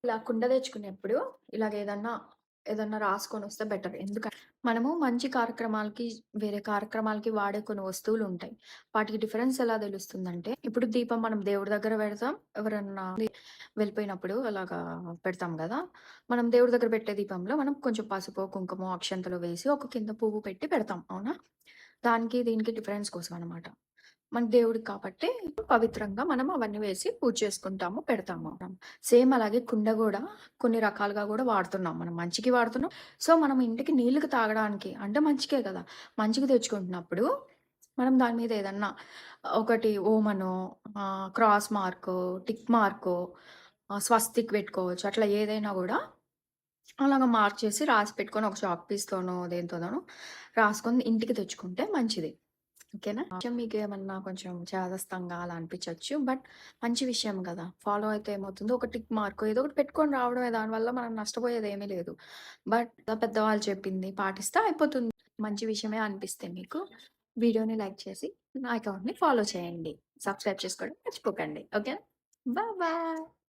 ఇలా కుండ తెచ్చుకునేప్పుడు ఏదన్నా రాసుకొనొస్తే బెటర్. మనము మంచి కార్యక్రమాలకి, వేరే కార్యక్రమాలకి వాడే కొన్ని వస్తువులుంటాయి. వాటికి డిఫరెన్స్ ఎలా తెలుస్తుందంటే, ఇప్పుడు దీపం మనం దేవుడి దగ్గర పెడతాం. ఎవరన్నా వెళ్ళిపోయినప్పుడు అలాగా పెడతాం గదా! మనం దేవుడి దగ్గర పెట్టే దీపంలో మనం కొంచెం పసుపో, కుంకుమో, అక్షంతలో వేసి ఒక కింద పువ్వు పెట్టి పెడతాం. అవునా? దానికి దీనికి డిఫరెన్స్ కోసం అనమాట. మన దేవుడికి కాబట్టి పవిత్రంగా మనం అవన్నీ వేసి పూజ చేసుకుంటాము, పెడతాము. సేమ్ అలాగే కుండ గూడా కొన్ని రకాలుగా గూడా వాడుతున్నాం. మనం మంచికి వాడుతున్నాం. సో, మనం ఇంటికి నీళ్ళకి తాగడానికి అంటే మంచికే గదా! మంచికి తెచ్చుకుంటున్నప్పుడు మనం దాని మీద ఏదన్నా ఒకటి ఓమనో, క్రాస్ మార్కో, టిక్ మార్కో, స్వస్తిక్ పెట్టుకోవచ్చు. అట్లా ఏదైనా గూడా అలాగా మార్క్ చేసి రాసి పెట్టుకొని ఒక చాక్ పీస్‌తోనో, దేనితోనో రాసుకొని ఇంటికి తెచ్చుకుంటే మంచిది. ఓకేనా? విషయం మీకేమన్నా కొంచెం చాదస్తంగా అలా అనిపించొచ్చు. బట్ మంచి విషయం గదా! ఫాలో అయితే ఏమవుతుందో ఒక టిక్ మార్కో ఏదో ఒకటి పెట్టుకొని రావడమే. దానివల్ల మనం నష్టపోయేదేమీ లేదు. బట్ పెద్దవాళ్ళు చెప్పింది పాటిస్తే అయిపోతుంది. మంచి విషయమే అనిపిస్తే మీకు వీడియోని లైక్ చేసి నా అకౌంట్‌ని ఫాలో చేయండి. సబ్స్క్రైబ్ చేసుకోవడం మర్చిపోకండి. ఓకేనా? బాయ్.